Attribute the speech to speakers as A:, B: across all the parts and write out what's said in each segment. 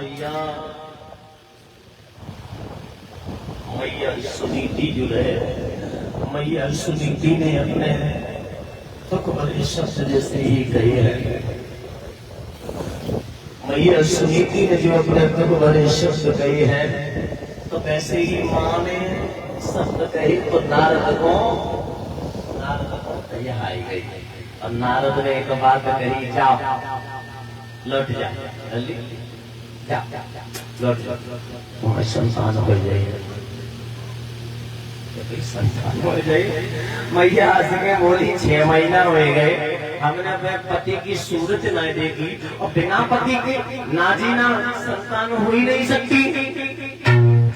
A: मैया मैया सुनीति जो है, मैया सुनीति ने अपने तुक बड़े शब्द जैसे ही कहे हैं। मैया सुनीति ने जो अपने तुक बड़े शब्द कहे हैं, तो वैसे ही माँ ने शब्द कहे तो नारद को यह आई गई। और नारद ने एक बात कही, जाओ लौट जा, जल्दी जा लौट जा, तुम्हारे संतान हो जाइए, संतान हो जाइए। मैया हंस के बोली 6 महीना हो गए, हमने अपने पति की सूरत नहीं देखी, और बिना पति के नाजीना संतान हो ही नहीं सकती।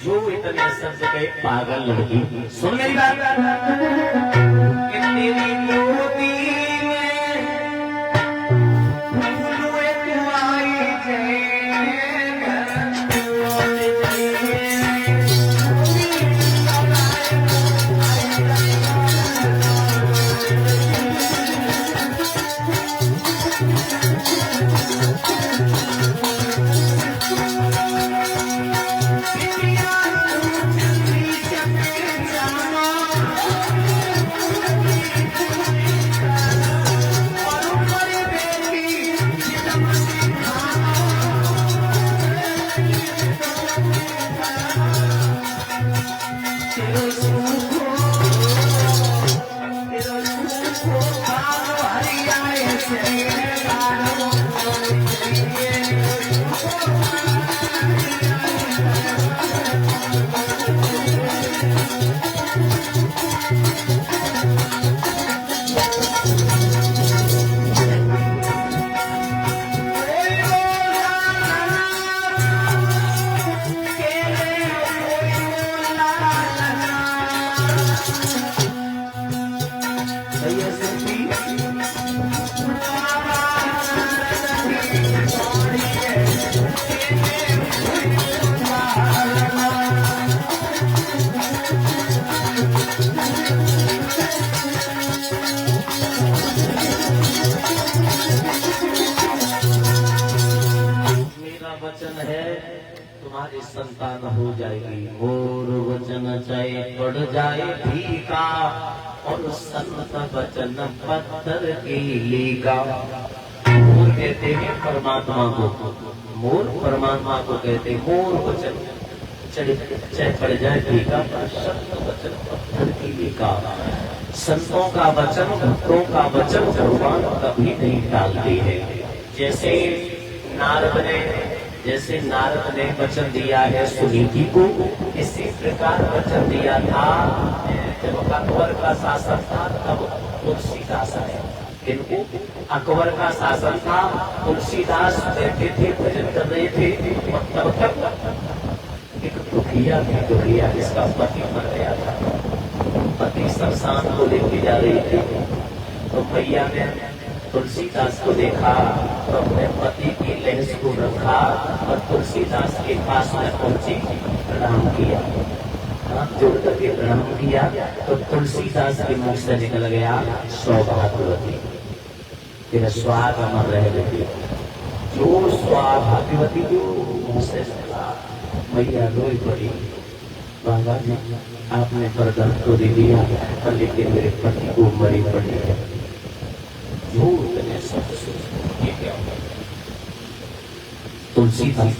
A: जो इतने शब्द कहे पागल लड़की, सुन मेरी बात। वचन है तुम्हारी संतान हो जाएगी। मोर वचन चाहे पड़ जाए फीका, और संत वचन पत्थर की लीका। मोर कहते हैं परमात्मा को, मोर परमात्मा को कहते, मोर वचन चाहे पड़ जाए फीका, पर संत वचन पत्थर की लीका। संतों का वचन, भक्तों का वचन भगवान कभी नहीं टालती है। जैसे नारद ने वचन दिया है सुनीति को, इसी प्रकार वचन दिया था जब अकबर का शासन था, तब तुलसीदास आए। किनको? अकबर का शासन था, तुलसीदास बैठे थे, भजन कर रहे थे, और तब तक एक दुखिया जिसका पति मर गया था, पति शमशान को लेके जा रही थी, तो मैया ने तुलसीदास को देखा तो अपने पति की लहस को रखा और तुलसीदास के पास में पहुंची, प्रणाम किया, हाथ जोड़ करके प्रणाम किया। तो तुलसीदास के मुख से निकल गया, सौभाग्यवती तेरा स्वाद अमर रहेगी। जो सौभाग्यवती जो मुंह से निकला, मैया रोई पड़ी, बाबा जी आपने वरदान तो दे दिया, लेकिन मेरे पति को मरी पड़ी है। तुलसीदास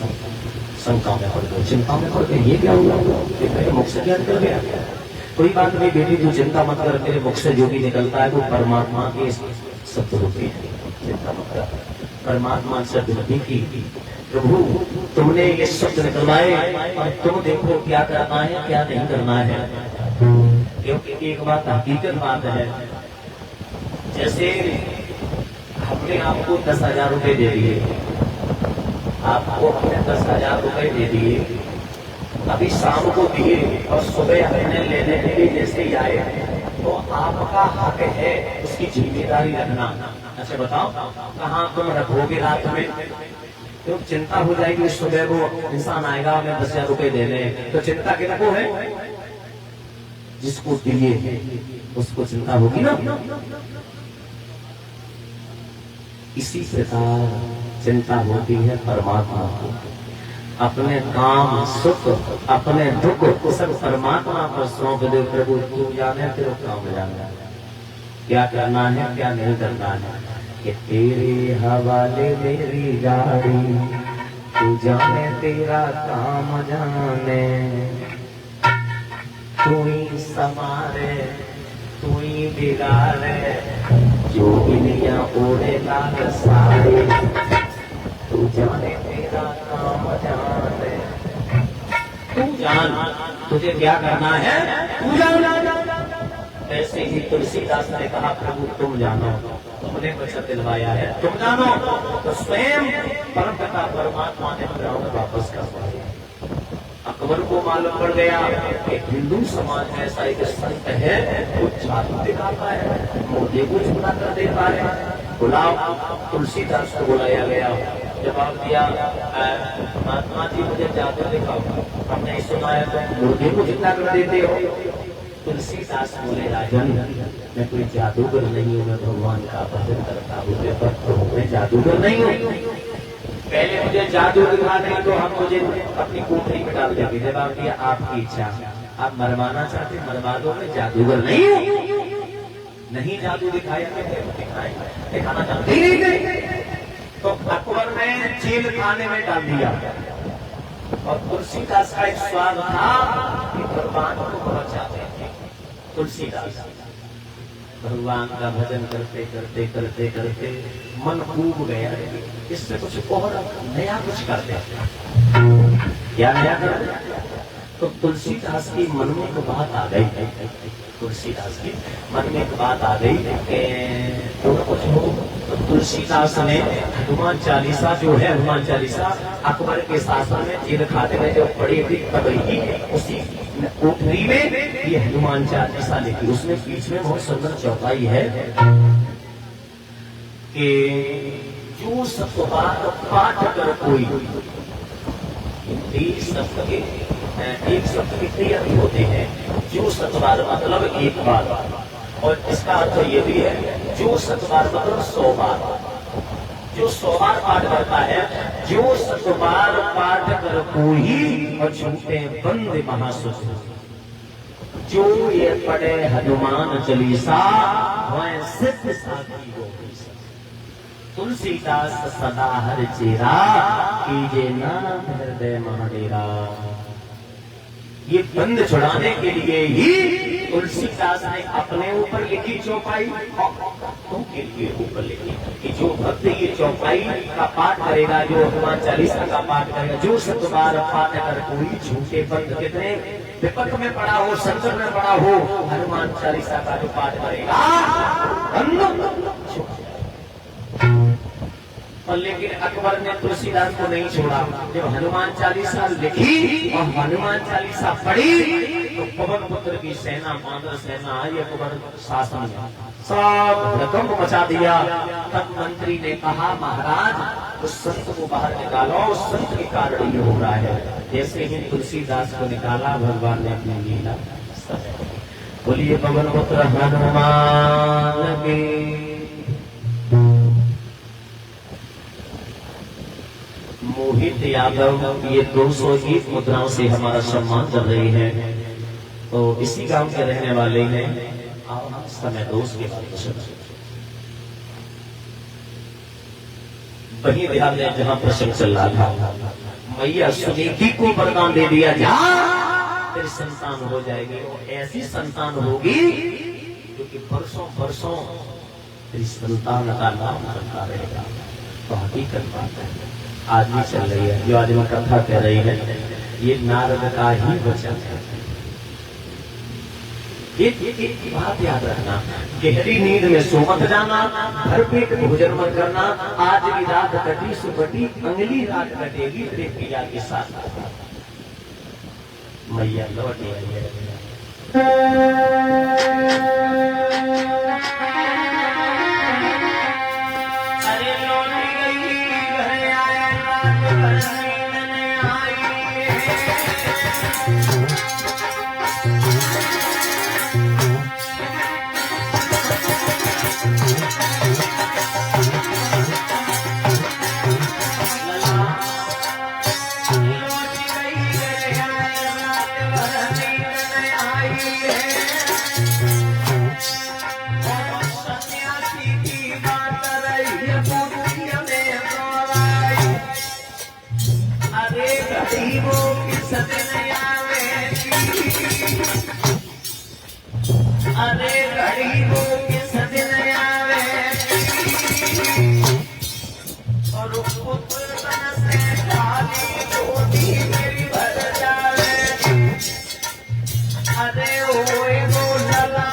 A: शंका में पड़ गए, चिंता में पड़ गए, ये क्या हुआ कि मेरे मुख से क्या निकल गया? कोई बात नहीं बेटी, तू चिंता मत कर, तेरे मुख से जो भी निकलता है वो परमात्मा के शब्द होते हैं, चिंता मत कर। परमात्मा से विनती की, प्रभु तुमने ये शब्द निकलवाए और तुम देखो क्या करना है क्या नहीं करना है। क्योंकि एक बात हकीकत बात है, जैसे हमने आपको 10,000 रुपए दे दिए, आपको हमने 10,000 रुपए दे दिए, अभी शाम को दिए और सुबह हमने लेने के लिए जैसे ही आए, तो आपका हक है उसकी जिम्मेदारी रखना। अच्छा बताओ, कहाँ तुम रखोगे रात में? तो चिंता हो जाएगी, सुबह वो इंसान आएगा हमें 10,000 रुपए देने, तो चिंता किसको है? जिसको दिए उसको चिंता होगी ना। इसी प्रकार चिंता होती है परमात्मा को। अपने काम सुख अपने दुख सब परमात्मा पर सौंप दे। प्रभु तू जाने तेरे काम जाने क्या करना है क्या नहीं करना है। कि तेरे हवाले मेरी गाड़ी तू जाने तेरा काम जाने। तू ही समारे तू ही बिगाड़े जो बिलिया ओढ़े लाल साड़ी। तू जाने तेरा काम जाने। तू जान तुझे क्या करना है तू जान। ऐसे ही तुलसीदास ने कहा प्रभु तुम जानो तुमने वचन दिलवाया है तुम जानो। तो स्वयं परमपिता परमात्मा ने ग्राउंड वापस कर दिया। अकबर को मालूम पड़ गया कि हिंदू समाज में ऐसा एक संत है वो जादू दिखाता है मुर्दे को जिंदा कर देता है। बुलाओ तुलसीदास को बुलाया गया। जवाब दिया महात्मा जी मुझे जादू दिखाओ। हमने सुना है तो मुर्दे को जिंदा कर देते हो। तुलसीदास बोले राजन मैं कोई जादूगर नहीं हूँ मैं भगवान का भजन करता हूँ मैं जादूगर नहीं हूँ। पहले मुझे जादू दिखा दें तो हम मुझे अपनी कोठरी में डाल देंगे। जवाब दिया आपकी इच्छा आप मरवाना चाहते मरवा दो मैं जादूगर नहीं हूँ। नहीं जादू दिखाया दिखाना चाहते तो अकबर ने जेल खाने में डाल दिया। और तुलसीदास का एक स्वाद था कि भगवान को बहुत चाहते थे। तुलसीदास भगवान का भजन करते करते करते करते मन डूब गया। इससे कुछ और नया कुछ करते क्या नया करते। तो तुलसीदास की मन में एक बात आ गई। तुलसीदास की मन में एक बात आ गई तो कुछ हो। तो तुलसीदास ने हनुमान चालीसा जो है हनुमान चालीसा अकबर के शासन में जेल खाते में जो पड़ी थी तबही उसी कोठरी में ये हनुमान चालीसा लिखी। उसमें बीच में बहुत सुंदर चौपाई है कि जो सतबार पाठ कर कोई एक शब्द कितने अर्थ होते हैं। जो सतबार मतलब एक बार और इसका अर्थ ये भी है जो सतबार मतलब 100 बार। जो 100 बार पाठ करता है जो सतबार पाठ कर कोई और झूठे बंद महासुख। जो ये पढ़े हनुमान चालीसा वह सिद्ध साथी हो। तुलसीदास सदा हर चेरा कीजे नाम हृदय महाडेरा। ये बंद छुड़ाने के लिए ही तुलसीदास ने अपने ऊपर लिखी चौपाई और के लिए ऊपर लिखी कि जो भक्त ये चौपाई का पाठ करेगा जो हनुमान चालीसा का पाठ करेगा जो सतबार पाठ कर कोई झूठे बंद कितने विपद में पड़ा हो संकट में पड़ा हो हनुमान चालीसा का जो पाठ करेगा और लेकिन अकबर ने तुलसीदास को नहीं छोड़ा। जब हनुमान चालीसा लिखी और हनुमान चालीसा पढ़ी तो पवन पुत्र की सेना बानर सेना आई अकबर शासन सब भड़कंप मचा दिया। तब मंत्री ने कहा महाराज उस संत को बाहर निकालो उस संत के कारण ये हो रहा है। जैसे ही तुलसीदास को निकाला भगवान ने अपनी लीला बोलिए पवन पुत्र हनुमान के मोहित यादव ये 201 मुद्राओं से हमारा सम्मान कर रही है। तो इसी गांव के रहने वाले हैं। समय दोस्त के बाद वही बिहार में जहां प्रसंग चल रहा था मैया सुनीति को वरदान दे दिया जा तेरी संतान हो जाएगी और ऐसी संतान होगी जो कि वर्षों वर्षों तेरी संतान का नाम करता रहेगा। तो हकीकत बात है आज भी चल रही है। जो आज मैं कथा कह रही है ये नारद का ही वचन है। एक बात याद रखना गहरी नींद में सो मत जाना भर पेट भोजन मत करना। आज की रात कटी सुबटी अगली रात कटेगी तेरे पिया के साथ। मैया लौट आई है। घड़ी वो किस दिन आवेगी, अरे घड़ी वो किस दिन आवेगी, और पुत्र तन से खाली गोदी मेरी भर जावेगी, अरे ओए वो लला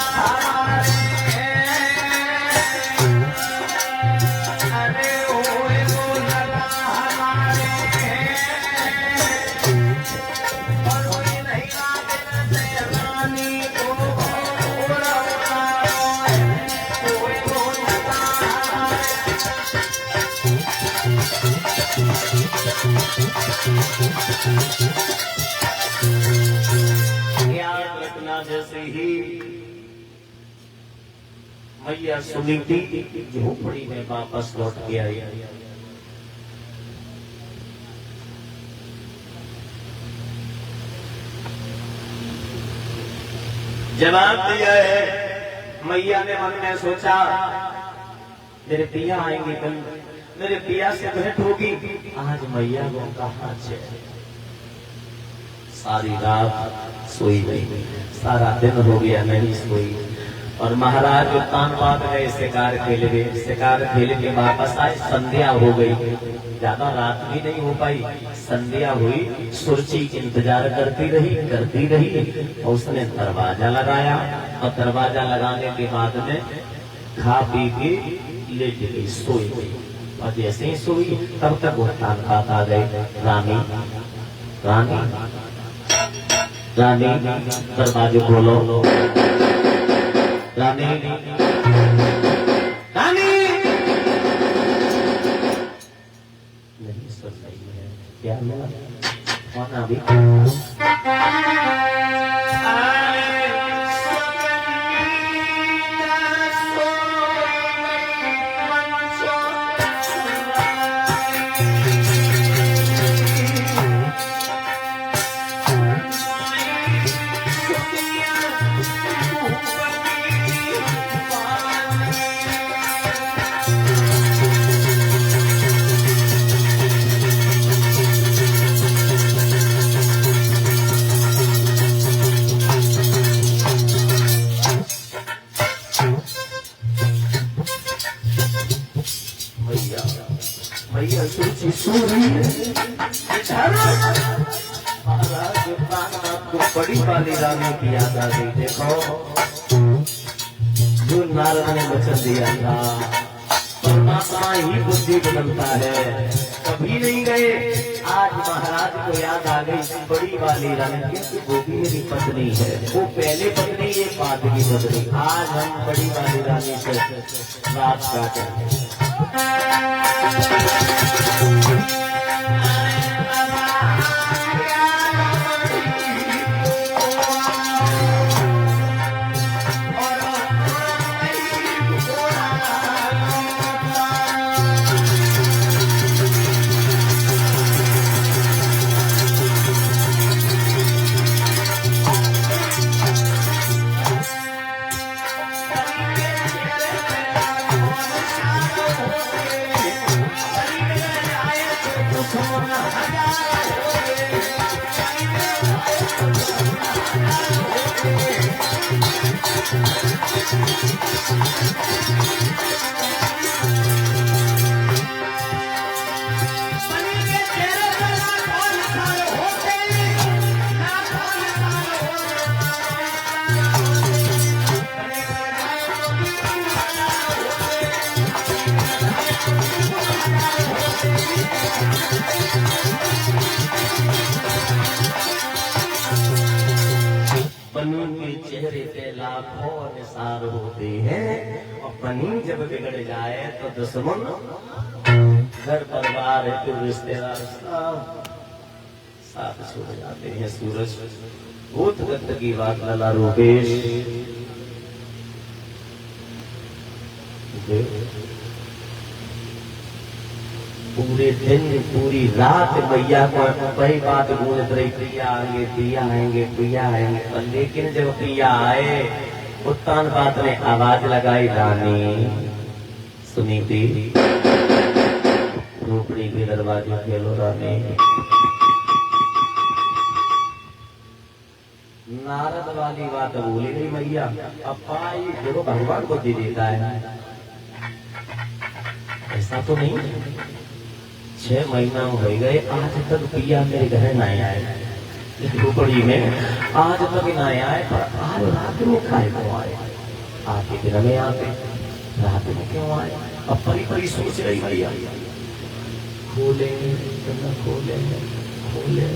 A: जैसे ही मैया सुनीति झोपड़ी में वापस लौट के आई। जवाब दिया है, मैया ने मन में सोचा मेरे पिया आएंगे कल, मेरे पिया से भेंट होगी आज, मैया को कहाँ से। सारी रात सोई नहीं, सारा दिन हो गया नहीं सोई, और महाराज उत्तान पाद गए शिकार खेलने, शिकार खेल के वापस आए, संध्या हो गई, ज्यादा रात भी नहीं हो पाई, संध्या हुई, सुरची इंतजार करती रही, और उसने दरवाजा लगाया, और दरवाजा लगाने के बाद में खा पी के लेट गई, सोई गई, और जैसे ही सोई तब तक उत्तान पाद आ गए, रानी रानी रानी दरवाजे खोलो, रानी रानी नहीं सुन रही है, क्या हुआ, कौन अभी भैया सोची सो रही है, आपको बड़ी वाली रानी की याद आ गई। देखो जो नारद ने वचन दिया था, परमात्मा ही बुद्धि बदलता है, कभी नहीं गए, आज महाराज को याद आ गई बड़ी वाली रानी, क्योंकि वो भी मेरी पत्नी है, वो पहले पत्नी ये बाद की पत्नी, आज हम बड़ी वाली रानी से रात काटेंगे। पन्नी के चेहरे पे लाखों निसार होते हैं, और पन्नी जब बिगड़ जाए तो दुश्मन, घर परिवार है तो रिश्तेदार साथ छूट जाते हैं। सूरज भूत गंध की बात लला रूपेश, पूरे दिन पूरी रात मैया को वही बात गूंज रही, प्रिया आएंगे प्रिया आएंगे प्रिया आएंगे, और लेकिन जब प्रिया आए उत्तान बात ने आवाज लगाई, रानी सुनीति झोपड़ी के दरवाजे खोलो, रानी वाली बात भूल गई मैया, अब पाई देखो भगवान को दे देता है, ऐसा तो नहीं। 6 महीना हो गए, आज तक पिया मेरे घर नहीं आए, झोपड़ी में आज तक नहीं आए, पर आज रात में खाए क्यों आए? आके दिन में आते, रात में क्यों आए? अब परी परी सोच रही भैया, खोले खोले खोले,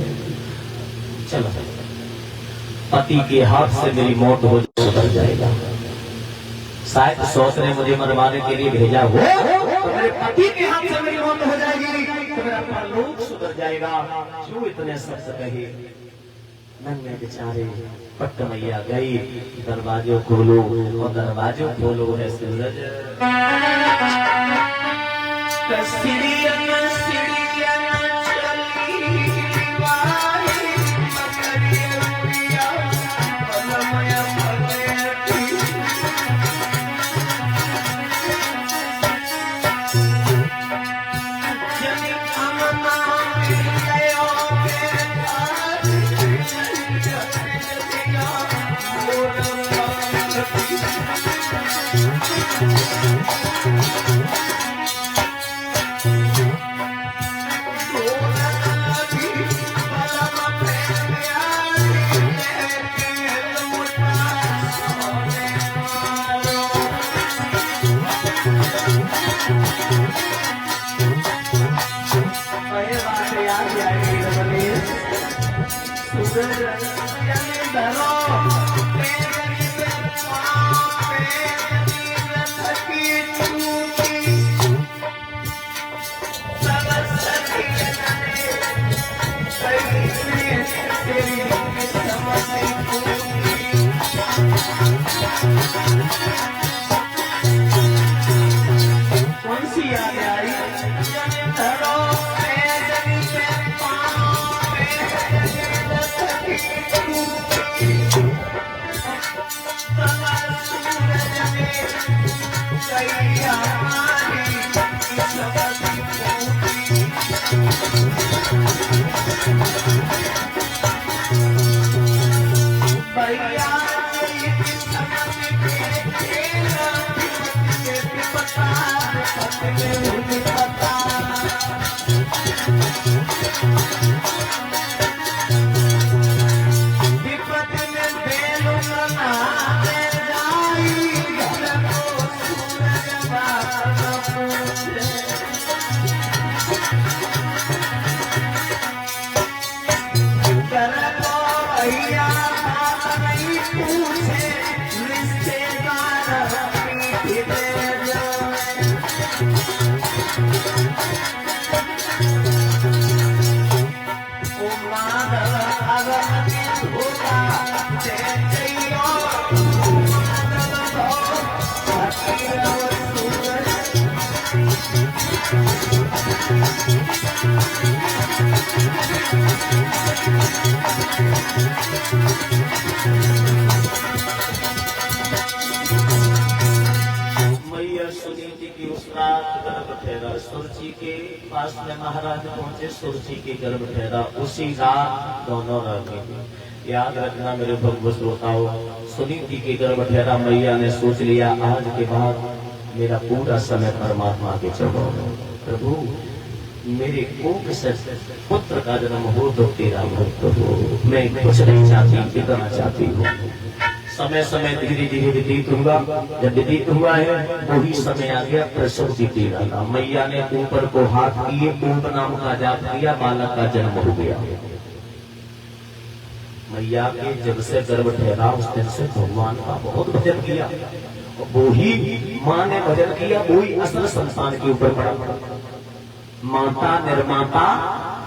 A: चलो पति के हाथ से मेरी मौत हो सुधर जाएगा। शायद सोच रहे मुझे मरवाने के लिए भेजा हो, तो मेरे पति के हाथ से मेरी मौत हो जाएगी, तो मेरा परलोक सुधर जाएगा। क्यों इतने शब्द कहे? नन्हे बेचारे पट्ट मैया गई, दरवाजों खोलो, और दरवाजों खोलो है सूरज। कौन सी याद आई? सुरजी के पास में महाराज पहुंचे, सुरजी के गर्भ ठहरा, उसी रात दोनों रहे। याद रखना मेरे भक्त श्रोताओं, सुनीति के गर्भ ठहरा, मैया ने सोच लिया आज के बाद मेरा पूरा समय परमात्मा के चरणों में। प्रभु मेरे कोख से पुत्र का जन्म हो तो तेरा भक्त हो, मैं कुछ नहीं चाहती, इतना चाहती हूँ। समय समय धीरे धीरे व्यतीत हुआ, जब व्यतीत हुआ है वही समय आ गया प्रसव की पीड़ा का। मैया ने ऊपर को हाथ किए, ऊप नाम का जाप किया, बालक का जन्म हो गया। मैया के जब से गर्भ ठहरा उस दिन से भगवान का बहुत भजन किया, वो ही माँ ने भजन किया, वही असल संस्थान के ऊपर पड़ा। माता निर्माता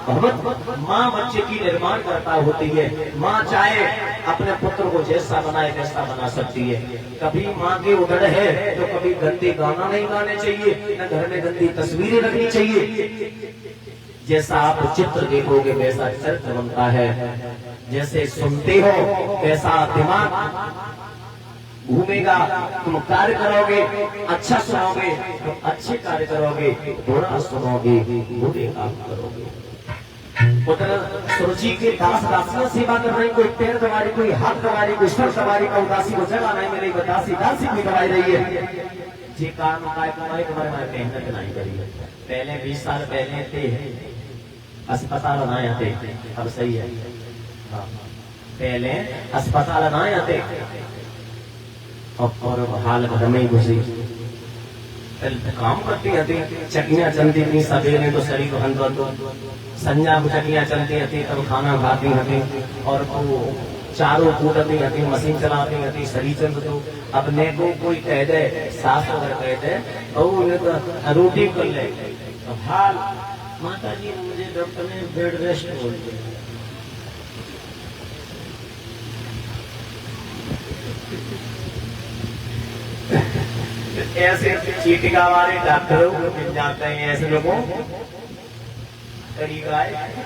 A: भगवत, माँ बच्चे की निर्माण करता होती है। माँ चाहे अपने पुत्र को जैसा बनाए वैसा बना सकती है। कभी माँ के उधर है तो कभी गंदे गाना नहीं गाने चाहिए, न घर में गंदी तस्वीरें रखनी चाहिए। जैसा आप चित्र देखोगे वैसा चरित्र बनता है, जैसे सुनते हो वैसा दिमाग घूमेगा। तुम कार्य करोगे अच्छा सुनोगे तो अच्छे कार्य करोगे, बुरा सुनोगे बुरे काम करोगे। उधर सुरुचि के दास दासियां सेवा कर रही, कोई पैर दबा रही, कोई हाथ दबा रही, कोई सर दबा रही, उदासी को जगह नहीं मिली, दासी दासी भी दबाई रही है। जी काम कमाई तुम्हारे मेहनत नहीं करी है। पहले 20 साल पहले थे अस्पताल बनाए थे, अब सही है। पहले अस्पताल बनाए थे और हाल घर में ही घुसी काम करती थी, चटनियां चलती थी सवेरे तो शरीर को हंधो संजा को चटनियां चलती थी, तब खाना खाती थी और वो चारों कूटती थी, मशीन चलाती थी, शरीर चल तो अपने को कोई कह दे, सास अगर कह दे तो उन्हें तो रोटी कर ले तो हाल माता जी मुझे डॉक्टर ने बेड रेस्ट बोल दिया। ऐसे चीटिका वाले डॉक्टरों को मिल जाते हैं, ऐसे लोगों तरीका है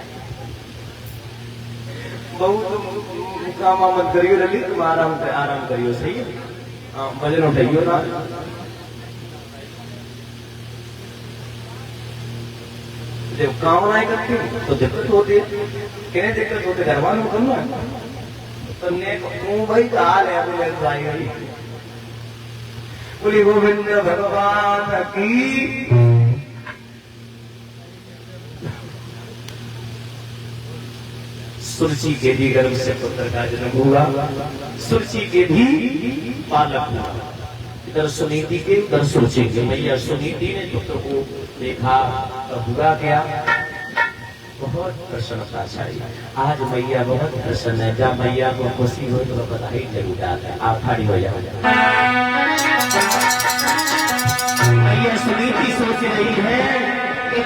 A: बहुत काम मत करियो, रली तुम आराम करियो, सही है। वजन उठाइयो ना, जब काम नहीं करती तो दिक्कत होती है, कहने दिक्कत होती घर वालों को करना तो ने तू भाई हाल है बोले भाई बोली गोविंद भगवान की। सुरची के भी गर्भ से पुत्र का जन्म हुआ, सुरची के भी बालक हुआ। इधर सुनीति के उधर सुरची के। मैया सुनीति ने पुत्र को देखा तो हुआ क्या, बहुत प्रसन्नता छाई। आज मैया बहुत प्रसन्न है, जब मैया को खुशी हो तो बधाई जरूर डालता है। आप खड़ी हो जाओ। मैया सुनीति सोच रही है कि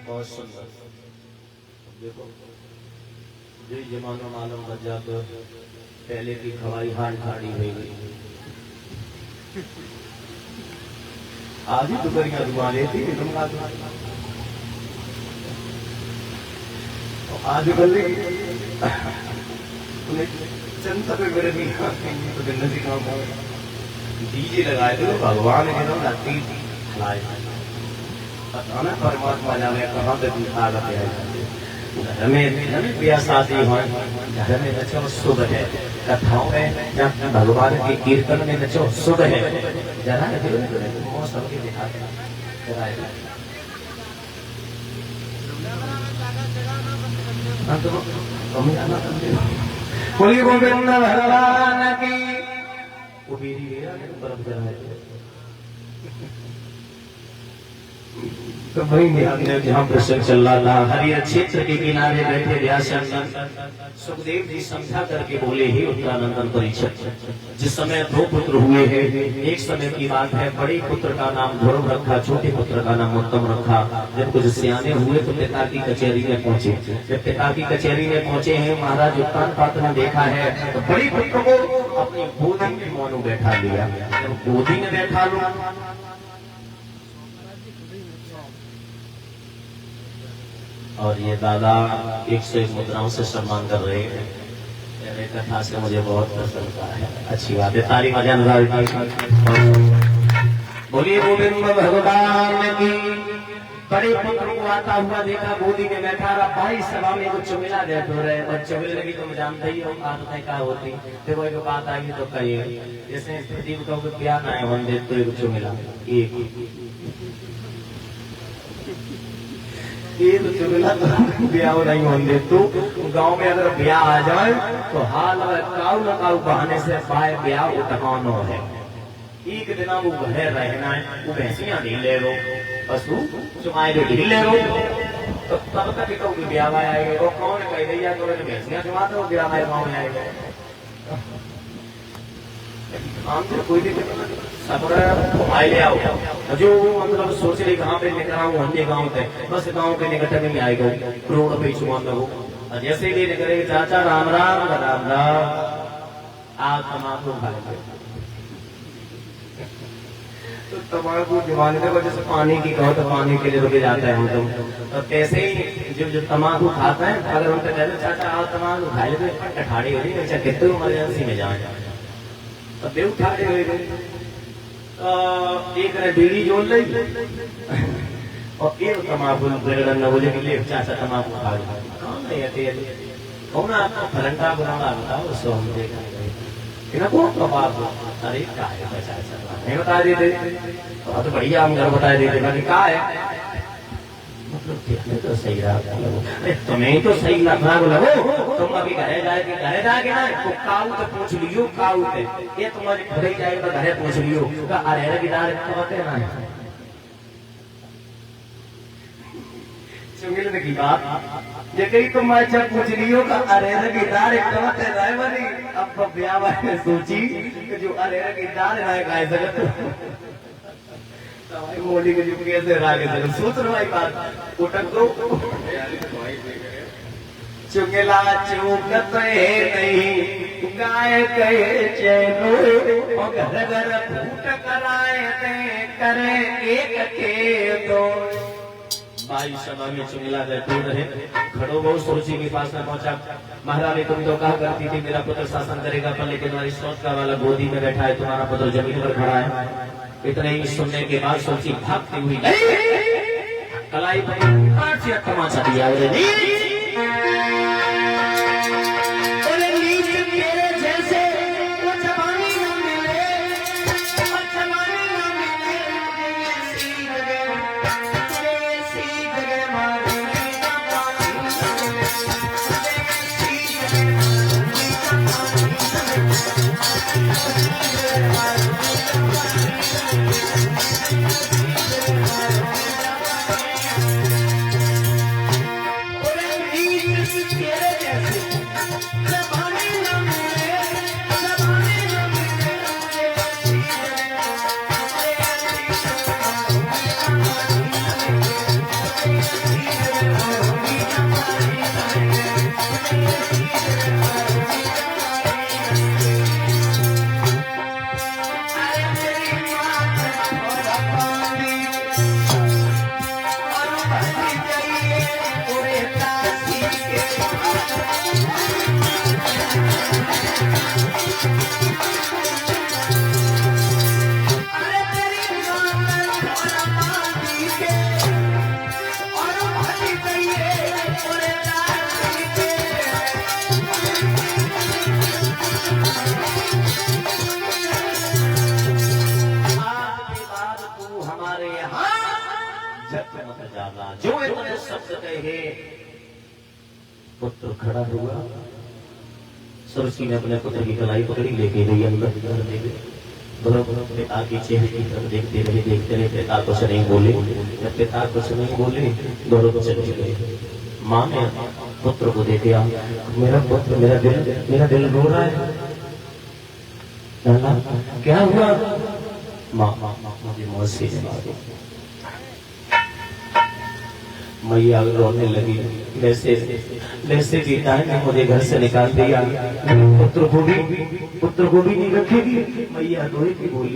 A: बहुत सुंदर। देखो जो जमानो मालूम बच जातो पहले की खवाई हाथ ठाड़ी हो गई। आज ही दुपहरिया दुआले थी आज कल चंद पे मेरे भी डीजे लगाए थे भगवान के नाम रात्रि लाए पता ना परमात्मा जाने कहाँ पे दिखा रहे हैं। घर में ब्याह शादी हो घर में नचो शुभ है। कथाओं में जब भगवान के कीर्तन में नचो शुभ है। जरा मौसम के दिखाते बोलिए गोविंद भगवान की तो वही जहाँ प्रसंग चल रहा था हरियर क्षेत्र के किनारे बैठे व्यासनंदन सुखदेव जी समझा करके बोले ही उत्तरानंदन परीक्षक जिस समय 2 पुत्र हुए हैं। एक समय की बात है बड़े पुत्र का नाम ध्रुव रखा छोटे पुत्र का नाम उत्तम रखा। जब कुछ सियाने हुए तो पिता की कचहरी में पहुंचे। जब पिता की कचहरी में पहुंचे हैं महाराज उत्तान पात्र ने देखा है तो बड़े पुत्र को अपनी गोदी में मोनू बैठा लिया। जब गोदी में बैठा लो और ये दादा 101 मुद्राओं से सम्मान कर रहे हैं। कथा से मुझे बहुत प्रसन्नता है। अच्छी बात है। ताली बजान बोलिए गोविंद भगवान की। बड़े पुत्र को आता हुआ देखा गोदी में बैठा रहा। भाई सभा में कुछ चुमिला दे तो रहे और चुमिल की तुम जानते ही हो आदतें क्या होती। देखो एक बात आई तो कहिए जैसे प्रदीप को प्यार ना है हम दे तो एक चुमिला एक तो चुगला तो ब्याह नहीं होने तो गांव में अगर ब्याह आ जाए तो हाल काऊ न काऊ बहाने से पाए ब्याह उठवानो है। एक दिन वो घर रहना है वो भैंसियां ढील ले रो पशु चुमाए ढील ले रो तो तब तक तो ब्याह आएगा। वो कौन कह दिया तो भैंसियां चुमाते हो ब्याह गाँव में आएगा। हमसे कोई दिक्कत नहीं आए ले आओ जो मतलब सोच रही कहाँ पे लेकर आऊँ अन्य गाँव पे बस गाँव के निकट में ही आएगा करोड़ रुपये चुमा में हो। जैसे भी निकलेगा चाचा राम राम राम राम आप तमाकू खाएंगे तो तमाकू जमाने के वजह से पानी की कहो तो पानी के लिए रुके जाता है हम तो कैसे ही जो तमाकू खाता है अगर उनसे कहते चाचा आप तमाकू खा ले तो ठाड़ी हो रही है। अच्छा कितने इमरजेंसी में जाए तब भी उठाड़े हुए एक ने बीड़ी जोड़ ली और एक तमाकू बिगड़न बोले कि ले चाचा तमाकू खा लो कौन नहीं कौन आपको फरंटा बनाना बताओ उसको हम देखा कौन तो बाप अरे क्या है चाचा नहीं बता देते बहुत बढ़िया हम घर बता देते क्या है मतलब देखने तो सही रहा अरे तुम्हें तो सही लगना लगो तुम अभी घरे जाएगी ना तो काऊ तो पूछ लियो काऊ पे ये तुम्हारी घरे जाएगी तो घरे पूछ लियो अरे गिटार कहते ना चुंगिल की बात ये कहीं तुम अच्छा पूछ लियो का अरे गिटार कहते ना बनी अब ब्याह वाले सोची जो अरे गिटार ना गाय सकते मोदी के जो कैसे रागे थे सोच रहा है बात उठक दो चुंगला चुकत है नहीं गाय कहे चैनो और घर घर फूट कराए करे एक के दो। भाई सभा में चुंगला बैठे रहे खड़ो बहुत सोची के पास में पहुंचा। महारानी तुम तो कहा करती थी मेरा पुत्र शासन करेगा पर लेकिन तुम्हारी सोच का वाला गोदी में बैठा है तुम्हारा पुत्र जमीन पर खड़ा है। इतने ही सुनने के बाद सोची भागती हुई कलाई पर तमाचा दिया हाँ जग मत जागा, जो इतने शब्द कहे पुत्र खड़ा हुआ। सरसी ने अपने पुत्र की कलाई पकड़ी, लेके गई अंदर घर ले गई। बरोबर पिता की चेहरे की तरफ देखते रहे। पिता कुछ नहीं बोले। जब पिता कुछ नहीं बोले दोनों चले गए। माँ ने पुत्र को देखा, मेरा पुत्र, मेरा दिल रो रहा है। क्या हुआ? माँ मुझे मौत से मैया रोने लगी। वैसे पिता ने मुझे घर से निकाल दिया, पुत्र को भी नहीं रखेगी। मैया रोए की बोली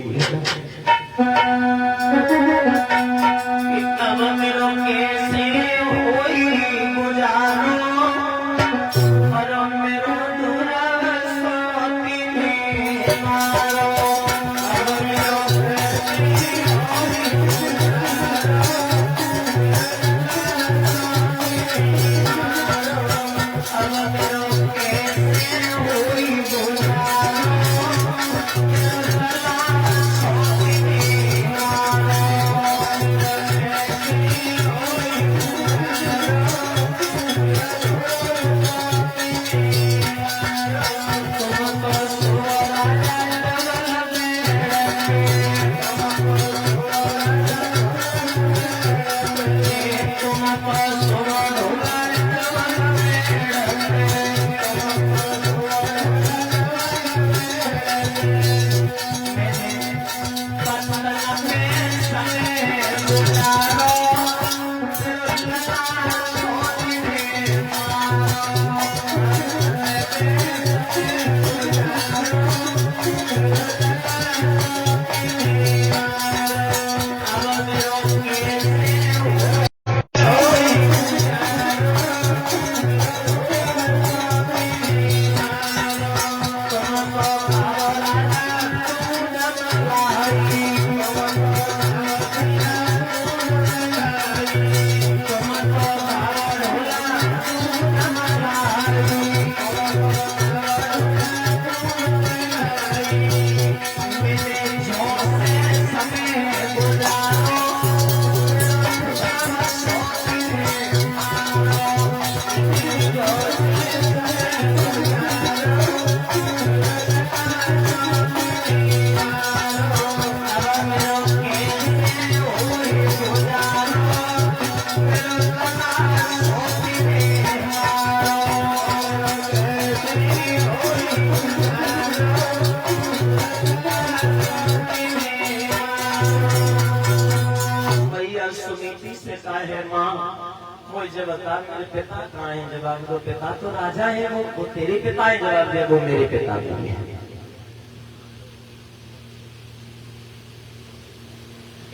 A: मुझे बता मेरे पिता कहाँ है? जवाब दो, पिता तो राजा है, वो तेरे पिता है। जवाब दिया, वो मेरे पिता नहीं है।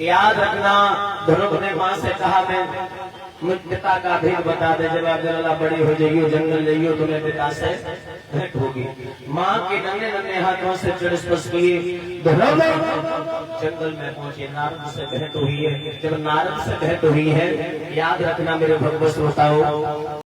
A: याद रखना, दोनों ने माँ से कहा मैं मुझ पिता का भेद बता दे। जवाब दिया, बड़ी हो जाइयो, जंगल जाइयो, तुम्हें पिता से भेंट होगी। माँ के नन्हे नन्हे हाथों से चढ़ स्पर्श किए, दोनों जंगल में पहुंचे। नारद से भेंट हुई है। जब नारद से भेंट हुई है, याद रखना मेरे भक्त श्रोताओं,